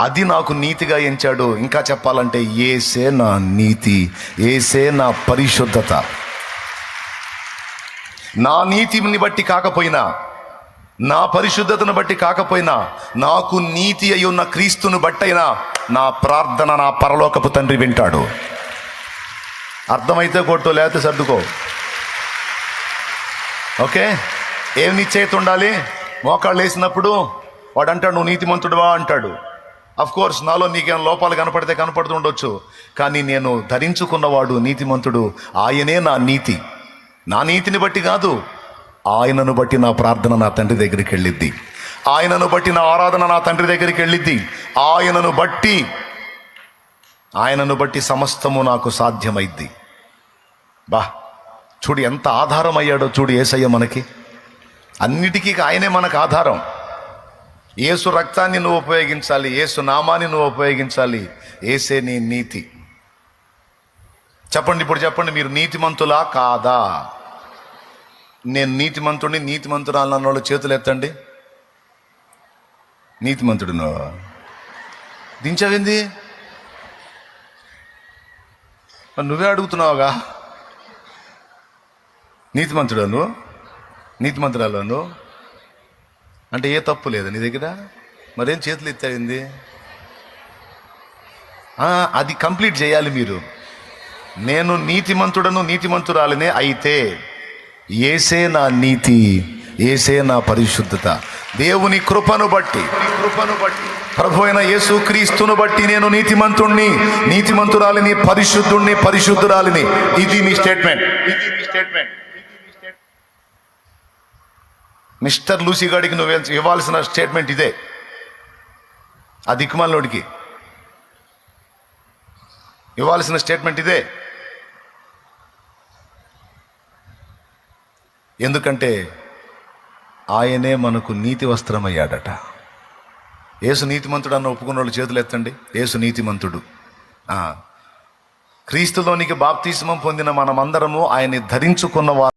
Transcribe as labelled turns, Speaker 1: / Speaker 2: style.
Speaker 1: అది నాకు నీతిగా ఎంచాడు. ఇంకా చెప్పాలంటే యేసే నా నీతి, యేసే నా పరిశుద్ధత. నా నీతిని బట్టి కాకపోయినా, నా పరిశుద్ధతను బట్టి కాకపోయినా, నాకు నీతి అయి ఉన్న క్రీస్తును బట్టైనా నా ప్రార్థన నా పరలోకపు తండ్రి వింటాడు. అర్థమైతే కొట్టు, లేకపోతే సర్దుకో. ఓకే, ఏం నిశ్చయిత ఉండాలి? మోకాళ్ళు వేసినప్పుడు వాడు అంటాడు, నువ్వు నీతిమంతుడువా అంటాడు. కోర్స్ నాలో నీకేం లోపాలు కనపడితే కనపడుతూ ఉండొచ్చు, కానీ నేను ధరించుకున్నవాడు నీతిమంతుడు. ఆయనే నా నీతి. నా నీతిని బట్టి కాదు, ఆయనను బట్టి నా ప్రార్థన నా తండ్రి దగ్గరికి వెళ్ళిద్ది. ఆయనను బట్టి నా ఆరాధన నా తండ్రి దగ్గరికి వెళ్ళిద్ది. ఆయనను బట్టి సమస్తము నాకు సాధ్యమైద్ది. చూడు ఎంత ఆధారం అయ్యాడో చూడు యేసయ్య మనకి. అన్నిటికీ ఆయనే మనకు ఆధారం. యేసు రక్తాన్ని నువ్వు ఉపయోగించాలి, యేసు నామాన్ని నువ్వు ఉపయోగించాలి. యేసే నీ నీతి. చెప్పండి, ఇప్పుడు చెప్పండి, మీరు నీతిమంతులా కాదా? నేను నీతిమంతుడిని, నీతిమంతురాలు అన్న వాళ్ళు చేతులు ఎత్తండి. నీతిమంతుడు నువ్వు దించావింది? నువ్వే అడుగుతున్నావుగా. నీతిమంతుడా నువ్వు, నీతిమంతురాలు నువ్వు అంటే ఏ తప్పు లేదా నీ దగ్గర? మరేం చేతులు ఎత్తావింది? అది కంప్లీట్ చేయాలి మీరు. నేను నీతిమంతుడను, నీతిమంతురాలినే అయితే యేసే నా నీతి, యేసే నా పరిశుద్ధత. దేవుని కృపను బట్టి, ప్రభు అయిన యేసు క్రీస్తును బట్టి నేను నీతిమంతుణ్ణి, నీతిమంతురాలిని, పరిశుద్ధుణ్ణి, పరిశుద్ధురాలిని. ఇది నీ స్టేట్మెంట్. మిస్టర్ లూసీ గాడికి నువ్వు ఇవ్వాల్సిన స్టేట్మెంట్ ఇదే. ఆ దిక్కుమాలినోడికి ఇవ్వాల్సిన స్టేట్మెంట్ ఇదే. ఎందుకంటే ఆయనే మనకు నీతి వస్త్రమయ్యాడట. యేసు నీతిమంతుడు అన్న ఒప్పుకున్న వాళ్ళు చేతులు ఎత్తండి. యేసు నీతిమంతుడు. క్రీస్తులోనికి బాప్తిస్మం పొందిన మనమందరము ఆయన్ని ధరించుకున్న